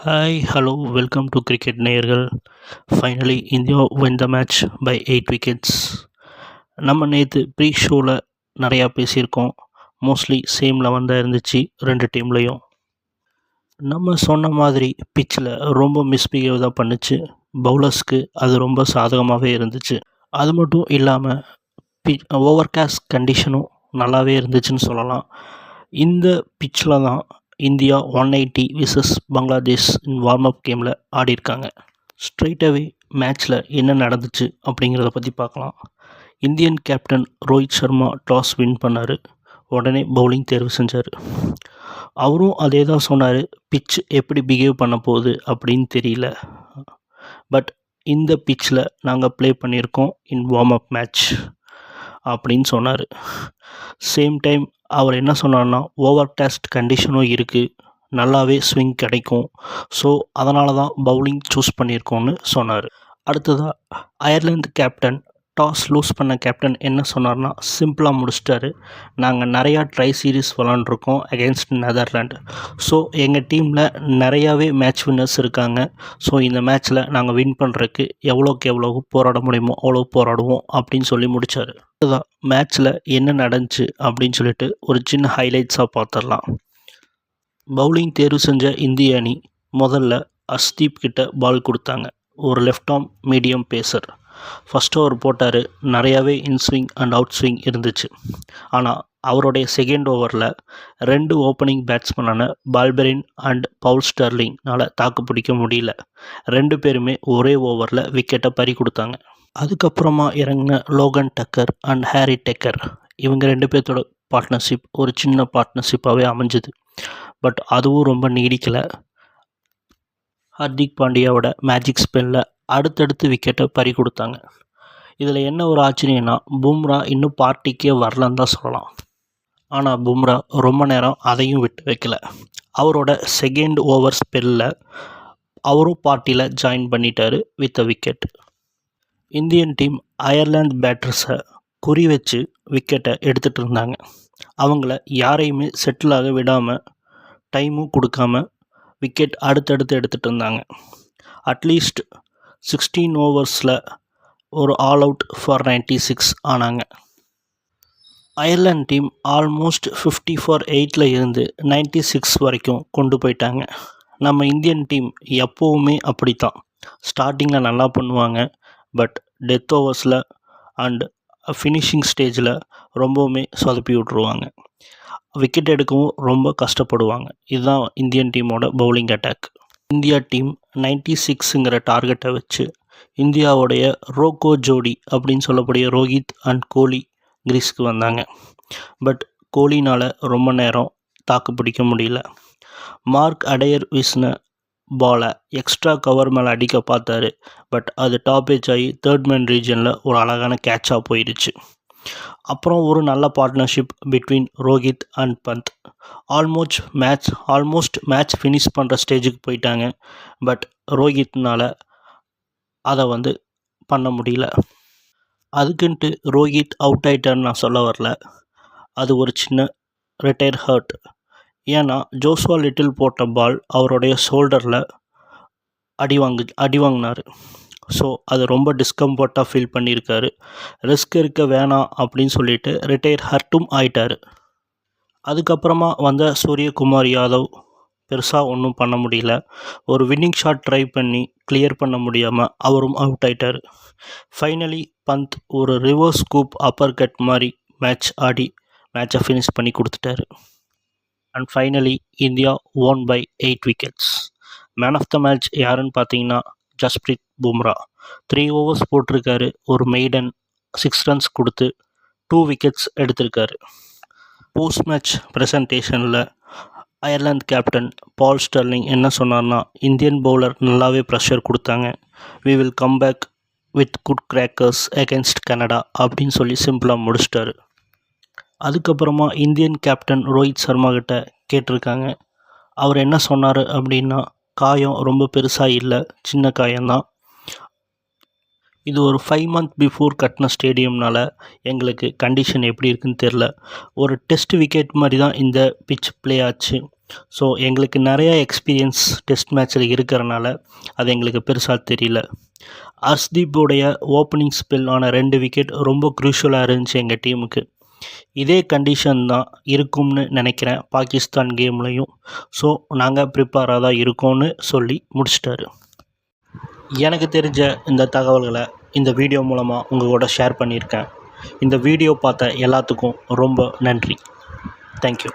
Hi hello welcome to cricket நேயர்கள். Finally India win the match by 8 wickets. நம்ம நேற்று pre ஷோவில் நிறையா பேசியிருக்கோம். மோஸ்ட்லி சேம் 11 தான் இருந்துச்சு ரெண்டு டீம்லேயும். நம்ம சொன்ன மாதிரி பிச்சில் ரொம்ப மிஸ்பிஹேவ் தான் பண்ணுச்சு. பவுலர்ஸ்க்கு அது ரொம்ப சாதகமாகவே இருந்துச்சு. அது மட்டும் இல்லாமல் ஓவர்காஸ்ட் கண்டிஷனும் நல்லாவே இருந்துச்சுன்னு சொல்லலாம். இந்த பிச்சில் தான் India 180 versus Bangladesh warm up கேமில் ஆடியிருக்காங்க. ஸ்ட்ரெயிட்டாகவே மேட்ச்சில் என்ன நடந்துச்சு அப்படிங்கிறத பற்றி பார்க்கலாம். Indian captain Rohit Sharma toss win பண்ணார். உடனே பவுலிங் தேர்வு செஞ்சார். அவரும் அதே தான் சொன்னார், பிச் எப்படி பிஹேவ் பண்ண போகுது அப்படின்னு தெரியல, பட் இந்த பிச்சில் நாங்கள் ப்ளே பண்ணியிருக்கோம் இன் வார்ம் அப் மேட்ச் அப்படின்னு சொன்னார். சேம் டைம் அவர் என்ன சொன்னார்னா, ஓவர்காஸ்ட் கண்டிஷனும் இருக்குது, நல்லாவே ஸ்விங் கிடைக்கும், ஸோ அதனால தான் பவுலிங் சூஸ் பண்ணியிருக்கோன்னு சொன்னார். அடுத்ததாக அயர்லாந்து கேப்டன், டாஸ் லூஸ் பண்ண கேப்டன் என்ன சொன்னார்னா, சிம்பிளாக முடிச்சிட்டாரு. நாங்கள் நிறையா ட்ரை சீரீஸ் விளாண்டுருக்கோம் அகெயின்ஸ்ட் நெதர்லாண்ட். ஸோ எங்கள் டீமில் நிறையாவே மேட்ச் வின்னர்ஸ் இருக்காங்க. ஸோ இந்த மேட்ச்சில் நாங்கள் வின் பண்ணுறதுக்கு எவ்வளோக்கு எவ்வளோ போராட முடியுமோ அவ்வளோ போராடுவோம் அப்படின்னு சொல்லி முடித்தார். அடுத்ததாக மேட்ச்சில் என்ன நடந்துச்சு அப்படின்னு சொல்லிட்டு ஒரு சின்ன ஹைலைட்ஸாக பார்த்துடலாம். பவுலிங் தேர்வு செஞ்ச இந்திய அணி முதல்ல அஸ்தீப் கிட்ட பால் கொடுத்தாங்க. ஒரு left arm medium phasor. First over போட்டார். நிறையாவே இன்ஸ்விங் அண்ட் அவுட் ஸ்விங் இருந்துச்சு. ஆனால் அவருடைய செகண்ட் ஓவரில் ரெண்டு ஓப்பனிங் பேட்ஸ்மேனான பால்பெரின் அண்ட் பவுல் ஸ்டர்லிங்னால் தாக்கு பிடிக்க முடியல. ரெண்டு பேருமே ஒரே ஓவரில் விக்கெட்டை பறி கொடுத்தாங்க. அதுக்கப்புறமா இறங்கின Lorcan Tucker and Harry Tector, இவங்க ரெண்டு பேர்த்தோட பார்ட்னர்ஷிப் ஒரு சின்ன பார்ட்னர்ஷிப்பாகவே அமைஞ்சுது. பட் அதுவும் ரொம்ப நீடிக்கலை. ஹார்திக் பாண்டியாவோட மேஜிக் ஸ்பெல்லில் அடுத்தடுத்து விக்கெட்டை பறி கொடுத்தாங்க. இதில் என்ன ஒரு ஆச்சரியம்னா, பும்ரா இன்னும் பார்ட்டிக்கே வரலன்னு தான் சொல்லலாம். ஆனால் பும்ரா ரொம்ப நேரம் அதையும் விட்டு வைக்கல. அவரோட செகண்ட் ஓவர் ஸ்பெல்லில் அவரும் பார்ட்டியில் ஜாயின் பண்ணிட்டார் with a wicket. Indian team அயர்லாந்து பேட்டர்ஸை குறி வச்சு விக்கெட்டை எடுத்துகிட்டு இருந்தாங்க. அவங்கள யாரையுமே செட்டிலாக விடாமல் டைமும் கொடுக்காம விக்கெட் அடுத்தடுத்து எடுத்துகிட்டு இருந்தாங்க. அட்லீஸ்ட் 16 ஓவர்ஸில் ஒரு ஆல் அவுட் ஃபார் 96 ஆனாங்க. அயர்லாந்து டீம் ஆல்மோஸ்ட் 50 ஃபார் 8 இருந்து 96 வரைக்கும் கொண்டு போயிட்டாங்க. நம்ம இந்தியன் டீம் எப்போவுமே அப்படி தான், ஸ்டார்டிங்கில் நல்லா பண்ணுவாங்க, பட் டெத் ஓவர்ஸில் அண்ட் ஃபினிஷிங் ஸ்டேஜில் ரொம்பவுமே சொதப்பி விட்ருவாங்க. விக்கெட் எடுக்கவும் ரொம்ப கஷ்டப்படுவாங்க. இதுதான் இந்தியன் டீமோட பவுலிங் அட்டாக். இந்தியா டீம் 96ங்கிற டார்கெட்டை வச்சு இந்தியாவுடைய ரோக்கோ ஜோடி அப்படின்னு சொல்லக்கூடிய ரோஹித் அண்ட் கோலி கிரீஸ்க்கு வந்தாங்க. பட் கோலினால் ரொம்ப நேரம் தாக்கு பிடிக்க முடியல. மார்க் அடையர் வீசின பாலை எக்ஸ்ட்ரா கவர் மேலே அடிக்க பார்த்தாரு. பட் அது டாப் ஏஜ் ஆகி தேர்ட் மேன் ரீஜனில் ஒரு அழகான கேட்சாக போயிடுச்சு. அப்புறம் ஒரு நல்ல partnership between Rohit and Pant. Almost match finish பண்ணுற ஸ்டேஜுக்கு போயிட்டாங்க. பட் ரோஹித்னால் அதை பண்ண முடியல. அதுக்குன்ட்டு ரோஹித் அவுட் ஆகிட்டான்னு நான் சொல்ல வரல, அது ஒரு சின்ன ரிட்டையர் ஹர்ட். ஏன்னா ஜோஸ்வா லிட்டில் போட்ட பால் அவருடைய ஷோல்டரில் அடி வாங்கினார். ஸோ அது ரொம்ப டிஸ்கம்ஃபர்ட்டாக ஃபீல் பண்ணியிருக்காரு. ரிஸ்க் இருக்க வேணாம் அப்படின்னு சொல்லிட்டு ரிட்டையர் ஹர்ட்டும் ஆயிட்டார். அதுக்கப்புறமா வந்த சூரியகுமார் யாதவ் பெருசாக ஒன்றும் பண்ண முடியல. ஒரு வின்னிங் ஷாட் ட்ரை பண்ணி கிளியர் பண்ண முடியாமல் அவரும் அவுட் ஆயிட்டார். ஃபைனலி பந்த் ஒரு ரிவர்ஸ் ஸ்கூப் அப்பர் கட் மாதிரி மேட்ச் ஆடி மேட்சை ஃபினிஷ் பண்ணி கொடுத்துட்டாரு. And finally India won by 8 wickets. Man of the match யாருன்னு பார்த்தீங்கன்னா ஜஸ்பிரீத் பும்ரா. 3 ஓவர்ஸ் போட்டிருக்காரு, ஒரு மெய்டன் 6 ரன்ஸ் கொடுத்து 2 விக்கெட்ஸ் எடுத்திருக்காரு. போஸ்ட் மேட்ச் ப்ரெசன்டேஷனில் அயர்லாந்து கேப்டன் பால் ஸ்டர்லிங் என்ன சொன்னார்னா, இந்தியன் பவுலர் நல்லாவே ப்ரெஷர் கொடுத்தாங்க, we will come back with good crackers against Canada அப்படின்னு சொல்லி சிம்பிளாக முடிச்சிட்டாரு. அதுக்கப்புறமா இந்தியன் கேப்டன் ரோஹித் சர்மா கிட்ட கேட்டிருக்காங்க. அவர் என்ன சொன்னார் அப்படின்னா, காயம் ரொம்ப பெருசாக இல்லை, சின்ன காயம்தான். இது ஒரு 5 மந்த் பிஃபோர் கட்டின ஸ்டேடியம்னால எங்களுக்கு கண்டிஷன் எப்படி இருக்குன்னு தெரில. ஒரு டெஸ்ட் விக்கெட் மாதிரி தான் இந்த பிச் ப்ளே ஆச்சு. ஸோ எங்களுக்கு நிறையா எக்ஸ்பீரியன்ஸ் டெஸ்ட் மேட்ச்சில் இருக்கிறனால அது எங்களுக்கு பெருசாக தெரியல. ஹர்ஷ்தீப்போடைய ஓப்பனிங் ஸ்பெல் ஆன 2 விக்கெட் ரொம்ப க்ரூஷியலாக இருந்துச்சு எங்கள் டீமுக்கு. இதே கண்டிஷன் தான் இருக்கும்னு நினைக்கிறேன் பாகிஸ்தான் கேம்லையும். ஸோ நாங்கள் ப்ரிப்பேராக தான் இருக்கோம்னு சொல்லி முடிச்சிட்டாரு. எனக்கு தெரிஞ்ச இந்த தகவல்களை இந்த வீடியோ மூலமாக உங்கள் கூட ஷேர் பண்ணியிருக்கேன். இந்த வீடியோ பார்த்த எல்லாத்துக்கும் ரொம்ப நன்றி. தேங்க்யூ.